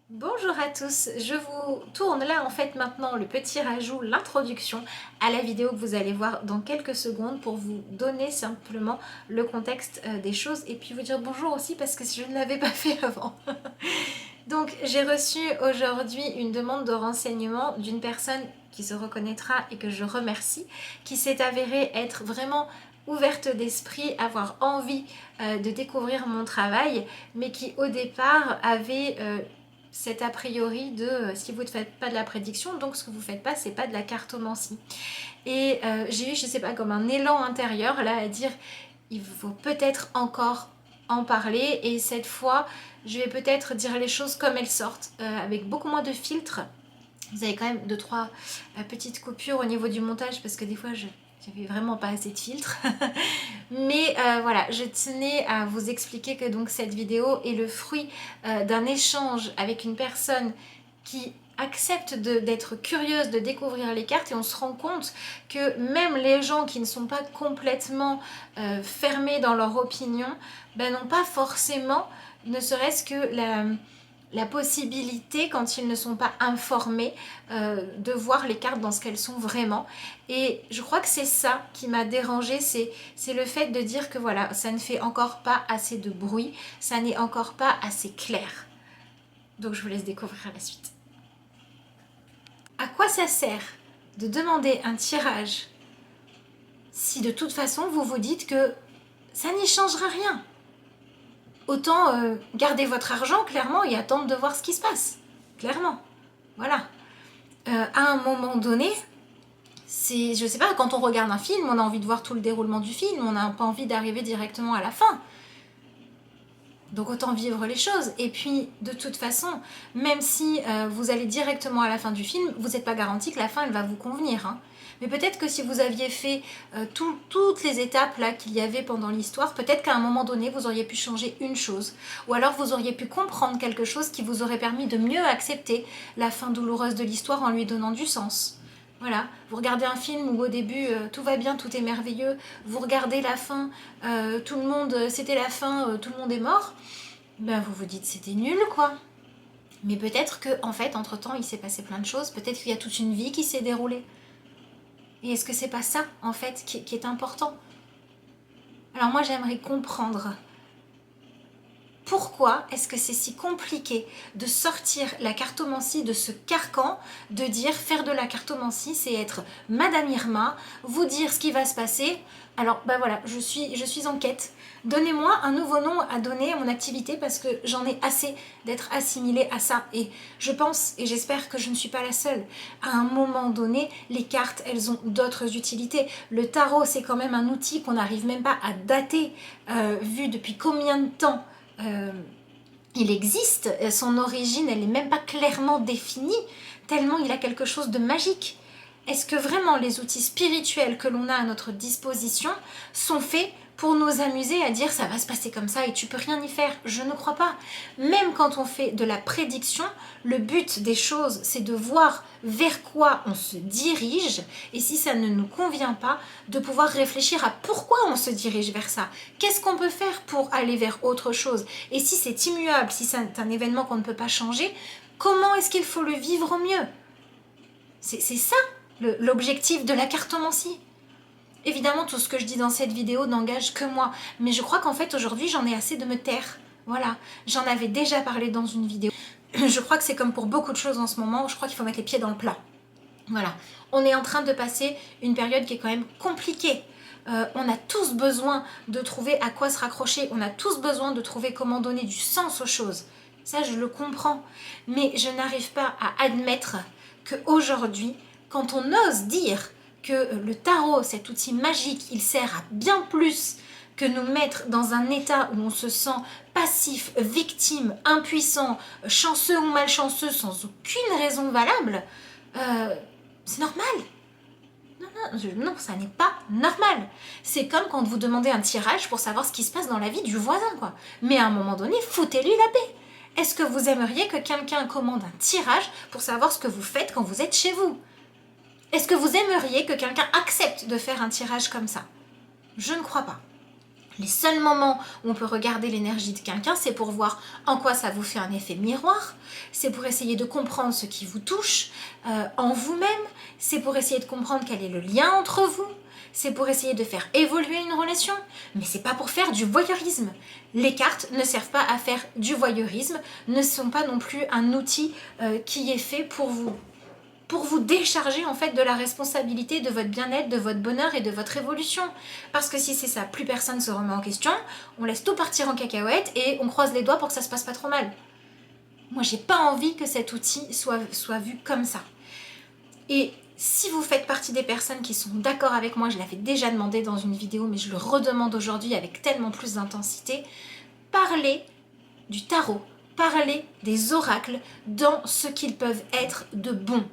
Bonjour à tous, je vous tourne là en fait maintenant le petit rajout, l'introduction à la vidéo que vous allez voir dans quelques secondes pour vous donner simplement le contexte des choses et puis vous dire bonjour aussi parce que je ne l'avais pas fait avant. Donc j'ai reçu aujourd'hui une demande de renseignement d'une personne qui se reconnaîtra et que je remercie, qui s'est avérée être vraiment ouverte d'esprit, avoir envie de découvrir mon travail, mais qui au départ avait cet a priori de si vous ne faites pas de la prédiction, donc ce que vous ne faites pas, c'est pas de la cartomancie. Et j'ai eu, je sais pas, comme un élan intérieur là à dire il faut peut-être encore en parler et cette fois je vais peut-être dire les choses comme elles sortent, avec beaucoup moins de filtres. Vous avez quand même 2-3 petites coupures au niveau du montage parce que des fois j'avais vraiment pas assez de filtres. Mais voilà, je tenais à vous expliquer que donc cette vidéo est le fruit d'un échange avec une personne qui accepte d'être curieuse, de découvrir les cartes et on se rend compte que même les gens qui ne sont pas complètement fermés dans leur opinion n'ont pas forcément, ne serait-ce que la possibilité, quand ils ne sont pas informés, de voir les cartes dans ce qu'elles sont vraiment. Et je crois que c'est ça qui m'a dérangée, c'est le fait de dire que voilà, ça ne fait encore pas assez de bruit, ça n'est encore pas assez clair. Donc je vous laisse découvrir la suite. À quoi ça sert de demander un tirage si de toute façon vous vous dites que ça n'y changera rien? Autant garder votre argent clairement et attendre de voir ce qui se passe. Clairement. Voilà. À un moment donné, c'est, je sais pas, quand on regarde un film, on a envie de voir tout le déroulement du film, on n'a pas envie d'arriver directement à la fin. Donc autant vivre les choses. Et puis, de toute façon, même si vous allez directement à la fin du film, vous n'êtes pas garanti que la fin, elle va vous convenir. Hein. Mais peut-être que si vous aviez fait toutes les étapes là qu'il y avait pendant l'histoire, peut-être qu'à un moment donné, vous auriez pu changer une chose. Ou alors vous auriez pu comprendre quelque chose qui vous aurait permis de mieux accepter la fin douloureuse de l'histoire en lui donnant du sens. Voilà, vous regardez un film où au début tout va bien, tout est merveilleux, vous regardez la fin, tout le monde, c'était la fin, tout le monde est mort, ben vous vous dites c'était nul quoi. Mais peut-être que en fait entre temps il s'est passé plein de choses, peut-être qu'il y a toute une vie qui s'est déroulée. Et est-ce que c'est pas ça en fait qui est important? Alors moi j'aimerais comprendre pourquoi est-ce que c'est si compliqué de sortir la cartomancie de ce carcan, de dire faire de la cartomancie, c'est être Madame Irma, vous dire ce qui va se passer. Alors ben voilà, je suis en quête. Donnez-moi un nouveau nom à donner à mon activité parce que j'en ai assez d'être assimilée à ça. Et je pense, et j'espère que je ne suis pas la seule, à un moment donné, les cartes, elles ont d'autres utilités. Le tarot, c'est quand même un outil qu'on n'arrive même pas à dater, vu depuis combien de temps il existe, son origine elle n'est même pas clairement définie, tellement il a quelque chose de magique. Est-ce que vraiment les outils spirituels que l'on a à notre disposition sont faits pour nous amuser à dire ça va se passer comme ça et tu peux rien y faire? Je ne crois pas. Même quand on fait de la prédiction, le but des choses c'est de voir vers quoi on se dirige et si ça ne nous convient pas, de pouvoir réfléchir à pourquoi on se dirige vers ça. Qu'est-ce qu'on peut faire pour aller vers autre chose? Et si c'est immuable, si c'est un événement qu'on ne peut pas changer, comment est-ce qu'il faut le vivre au mieux? C'est ça l'objectif de la cartomancie. Évidemment, tout ce que je dis dans cette vidéo n'engage que moi, mais je crois qu'en fait aujourd'hui j'en ai assez de me taire. Voilà, j'en avais déjà parlé dans une vidéo. Je crois que c'est comme pour beaucoup de choses en ce moment, je crois qu'il faut mettre les pieds dans le plat. Voilà, on est en train de passer une période qui est quand même compliquée. On a tous besoin de trouver à quoi se raccrocher, on a tous besoin de trouver comment donner du sens aux choses. Ça, je le comprends. Mais je n'arrive pas à admettre qu'aujourd'hui, quand on ose dire que le tarot, cet outil magique, il sert à bien plus que nous mettre dans un état où on se sent passif, victime, impuissant, chanceux ou malchanceux sans aucune raison valable, c'est normal. Non, ça n'est pas normal. C'est comme quand vous demandez un tirage pour savoir ce qui se passe dans la vie du voisin, quoi. Mais à un moment donné, foutez-lui la paix. Est-ce que vous aimeriez que quelqu'un commande un tirage pour savoir ce que vous faites quand vous êtes chez vous? Est-ce que vous aimeriez que quelqu'un accepte de faire un tirage comme ça? Je ne crois pas. Les seuls moments où on peut regarder l'énergie de quelqu'un, c'est pour voir en quoi ça vous fait un effet miroir, c'est pour essayer de comprendre ce qui vous touche en vous-même, c'est pour essayer de comprendre quel est le lien entre vous, c'est pour essayer de faire évoluer une relation, mais c'est pas pour faire du voyeurisme. Les cartes ne servent pas à faire du voyeurisme, ne sont pas non plus un outil qui est fait pour vous décharger en fait de la responsabilité de votre bien-être, de votre bonheur et de votre évolution. Parce que si c'est ça, plus personne se remet en question, on laisse tout partir en cacahuète et on croise les doigts pour que ça se passe pas trop mal. Moi, j'ai pas envie que cet outil soit vu comme ça. Et si vous faites partie des personnes qui sont d'accord avec moi, je l'avais déjà demandé dans une vidéo, mais je le redemande aujourd'hui avec tellement plus d'intensité, parlez du tarot, parlez des oracles dans ce qu'ils peuvent être de bon.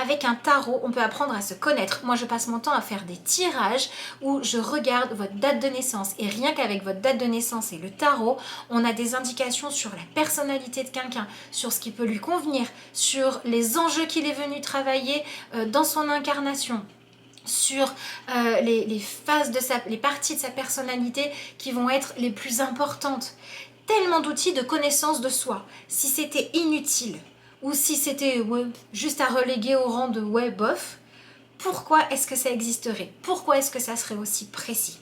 Avec un tarot, on peut apprendre à se connaître. Moi, je passe mon temps à faire des tirages où je regarde votre date de naissance. Et rien qu'avec votre date de naissance et le tarot, on a des indications sur la personnalité de quelqu'un, sur ce qui peut lui convenir, sur les enjeux qu'il est venu travailler dans son incarnation, sur les phases les parties de sa personnalité qui vont être les plus importantes. Tellement d'outils de connaissance de soi. Si c'était inutile, ou si c'était juste à reléguer au rang de bof, pourquoi est-ce que ça existerait? Pourquoi est-ce que ça serait aussi précis?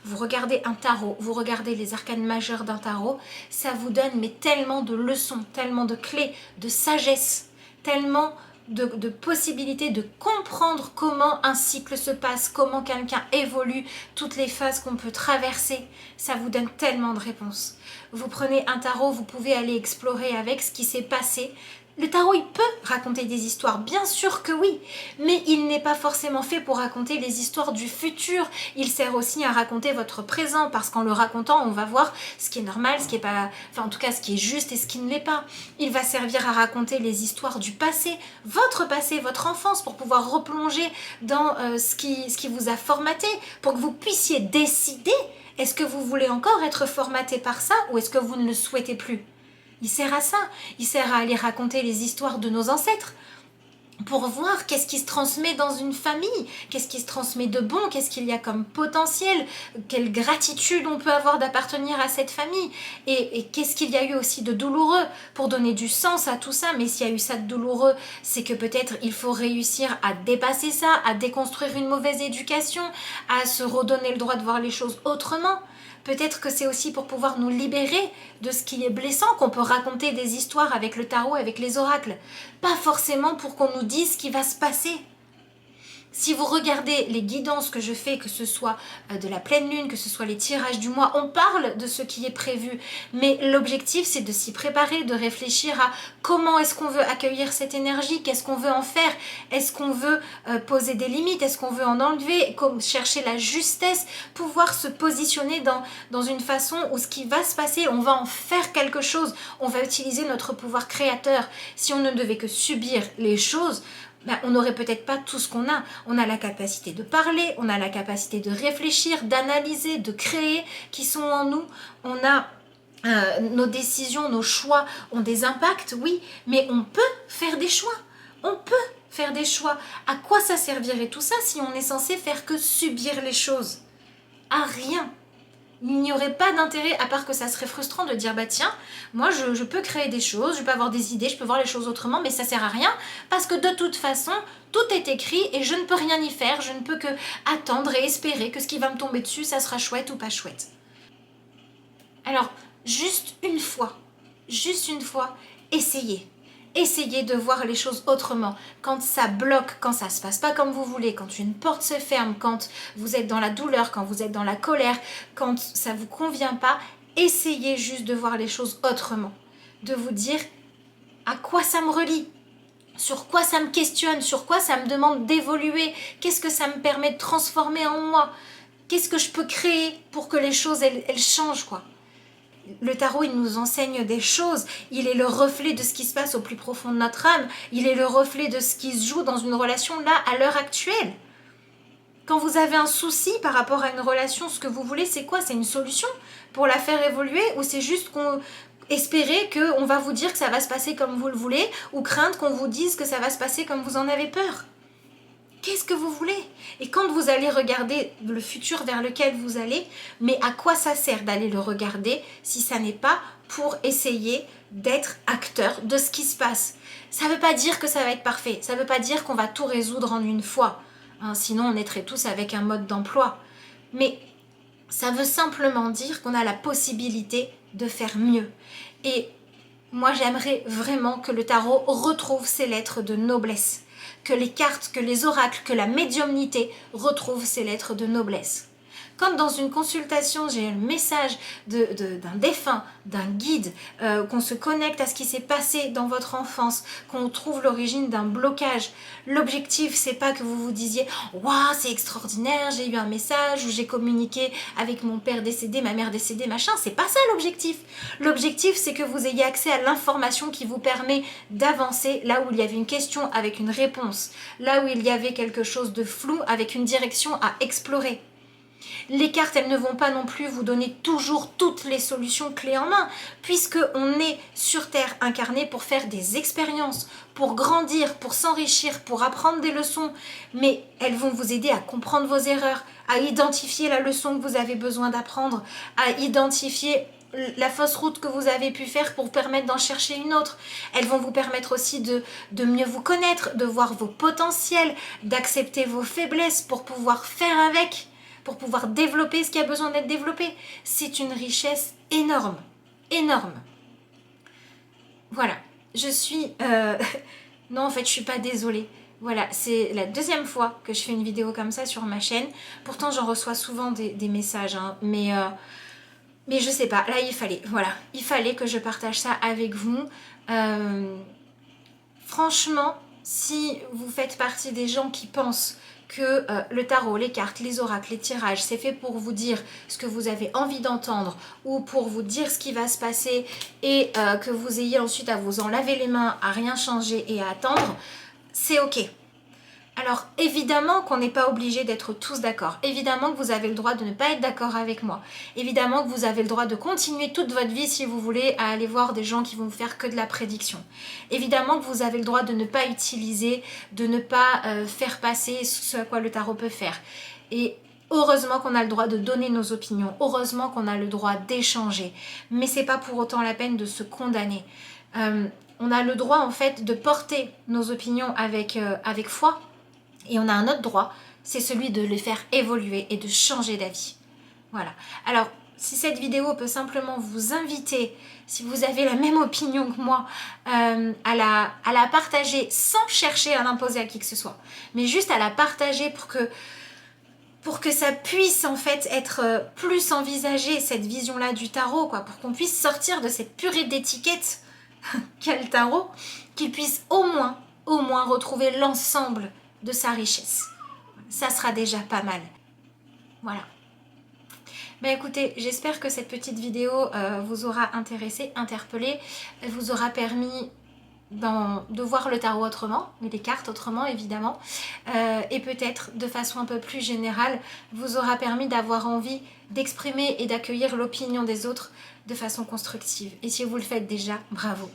Vous regardez un tarot, vous regardez les arcanes majeures d'un tarot, ça vous donne tellement de leçons, tellement de clés, de sagesse, tellement de possibilités de comprendre comment un cycle se passe, comment quelqu'un évolue, toutes les phases qu'on peut traverser. Ça vous donne tellement de réponses. Vous prenez un tarot, vous pouvez aller explorer avec ce qui s'est passé. Le tarot, il peut raconter des histoires, bien sûr que oui, mais il n'est pas forcément fait pour raconter les histoires du futur. Il sert aussi à raconter votre présent, parce qu'en le racontant, on va voir ce qui est normal, ce qui est pas, enfin en tout cas ce qui est juste et ce qui ne l'est pas. Il va servir à raconter les histoires du passé, votre enfance, pour pouvoir replonger dans ce qui vous a formaté, pour que vous puissiez décider, est-ce que vous voulez encore être formaté par ça ou est-ce que vous ne le souhaitez plus? Il sert à ça, il sert à aller raconter les histoires de nos ancêtres pour voir qu'est-ce qui se transmet dans une famille, qu'est-ce qui se transmet de bon, qu'est-ce qu'il y a comme potentiel, quelle gratitude on peut avoir d'appartenir à cette famille et qu'est-ce qu'il y a eu aussi de douloureux pour donner du sens à tout ça. Mais s'il y a eu ça de douloureux, c'est que peut-être il faut réussir à dépasser ça, à déconstruire une mauvaise éducation, à se redonner le droit de voir les choses autrement. Peut-être que c'est aussi pour pouvoir nous libérer de ce qui est blessant qu'on peut raconter des histoires avec le tarot, avec les oracles. Pas forcément pour qu'on nous dise ce qui va se passer. Si vous regardez les guidances que je fais, que ce soit de la pleine lune, que ce soit les tirages du mois, on parle de ce qui est prévu. Mais l'objectif, c'est de s'y préparer, de réfléchir à comment est-ce qu'on veut accueillir cette énergie, qu'est-ce qu'on veut en faire, est-ce qu'on veut poser des limites, est-ce qu'on veut en enlever, chercher la justesse, pouvoir se positionner dans une façon où ce qui va se passer, on va en faire quelque chose, on va utiliser notre pouvoir créateur. Si on ne devait que subir les choses, on n'aurait peut-être pas tout ce qu'on a. On a la capacité de parler, on a la capacité de réfléchir, d'analyser, de créer, qui sont en nous. On a nos décisions, nos choix ont des impacts, oui, mais on peut faire des choix. On peut faire des choix. À quoi ça servirait tout ça si on est censé faire que subir les choses? À rien. Il n'y aurait pas d'intérêt, à part que ça serait frustrant de dire tiens, moi je peux créer des choses, je peux avoir des idées, je peux voir les choses autrement, mais ça sert à rien parce que de toute façon tout est écrit et je ne peux rien y faire, je ne peux que attendre et espérer que ce qui va me tomber dessus ça sera chouette ou pas chouette. Alors juste une fois, essayez. Essayez de voir les choses autrement. Quand ça bloque, quand ça se passe pas comme vous voulez, quand une porte se ferme, quand vous êtes dans la douleur, quand vous êtes dans la colère, quand ça vous convient pas, essayez juste de voir les choses autrement. De vous dire à quoi ça me relie, sur quoi ça me questionne, sur quoi ça me demande d'évoluer, qu'est-ce que ça me permet de transformer en moi, qu'est-ce que je peux créer pour que les choses elles changent quoi. Le tarot, il nous enseigne des choses, il est le reflet de ce qui se passe au plus profond de notre âme, il est le reflet de ce qui se joue dans une relation là, à l'heure actuelle. Quand vous avez un souci par rapport à une relation, ce que vous voulez, c'est quoi? C'est une solution pour la faire évoluer ou c'est juste espérer qu'on va vous dire que ça va se passer comme vous le voulez ou craindre qu'on vous dise que ça va se passer comme vous en avez peur? qu'est-ce que vous voulez? Et quand vous allez regarder le futur vers lequel vous allez, mais à quoi ça sert d'aller le regarder si ça n'est pas pour essayer d'être acteur de ce qui se passe? Ça ne veut pas dire que ça va être parfait, ça ne veut pas dire qu'on va tout résoudre en une fois, hein, sinon on naîtrait tous avec un mode d'emploi. Mais ça veut simplement dire qu'on a la possibilité de faire mieux. Et moi, j'aimerais vraiment que le tarot retrouve ses lettres de noblesse, que les cartes, que les oracles, que la médiumnité retrouvent ses lettres de noblesse. Quand dans une consultation, j'ai un message d'un défunt, d'un guide, qu'on se connecte à ce qui s'est passé dans votre enfance, qu'on trouve l'origine d'un blocage, l'objectif, c'est pas que vous vous disiez « Waouh, c'est extraordinaire, j'ai eu un message, ou j'ai communiqué avec mon père décédé, ma mère décédée, machin », c'est pas ça l'objectif. L'objectif, c'est que vous ayez accès à l'information qui vous permet d'avancer là où il y avait une question avec une réponse, là où il y avait quelque chose de flou avec une direction à explorer. Les cartes, elles ne vont pas non plus vous donner toujours toutes les solutions clés en main, puisqu'on est sur Terre incarné pour faire des expériences, pour grandir, pour s'enrichir, pour apprendre des leçons, mais elles vont vous aider à comprendre vos erreurs, à identifier la leçon que vous avez besoin d'apprendre, à identifier la fausse route que vous avez pu faire pour permettre d'en chercher une autre. Elles vont vous permettre aussi de mieux vous connaître, de voir vos potentiels, d'accepter vos faiblesses pour pouvoir faire avec, pour pouvoir développer ce qui a besoin d'être développé. C'est une richesse énorme, énorme. Voilà, je suis... non, en fait, je suis pas désolée. Voilà, c'est la deuxième fois que je fais une vidéo comme ça sur ma chaîne. Pourtant, j'en reçois souvent des messages, hein, mais je sais pas, là, il fallait que je partage ça avec vous. Franchement, si vous faites partie des gens qui pensent que le tarot, les cartes, les oracles, les tirages, c'est fait pour vous dire ce que vous avez envie d'entendre ou pour vous dire ce qui va se passer et que vous ayez ensuite à vous en laver les mains, à rien changer et à attendre, c'est ok. Alors évidemment qu'on n'est pas obligé d'être tous d'accord, évidemment que vous avez le droit de ne pas être d'accord avec moi, évidemment que vous avez le droit de continuer toute votre vie si vous voulez à aller voir des gens qui vont vous faire que de la prédiction, évidemment que vous avez le droit de ne pas utiliser, de ne pas faire passer ce à quoi le tarot peut faire, et heureusement qu'on a le droit de donner nos opinions, heureusement qu'on a le droit d'échanger, mais c'est pas pour autant la peine de se condamner. On a le droit en fait de porter nos opinions avec foi. Et on a un autre droit, c'est celui de les faire évoluer et de changer d'avis. Voilà. Alors, si cette vidéo peut simplement vous inviter, si vous avez la même opinion que moi, à la partager sans chercher à l'imposer à qui que ce soit, mais juste à la partager pour que ça puisse en fait être plus envisagé, cette vision-là du tarot, quoi, pour qu'on puisse sortir de cette purée d'étiquettes qu'est le tarot, qu'il puisse au moins retrouver l'ensemble de sa richesse. Ça sera déjà pas mal. Voilà. Ben écoutez, j'espère que cette petite vidéo vous aura intéressé, interpellé, vous aura permis de voir le tarot autrement, mais les cartes autrement évidemment, et peut-être de façon un peu plus générale, vous aura permis d'avoir envie d'exprimer et d'accueillir l'opinion des autres de façon constructive. Et si vous le faites déjà, bravo.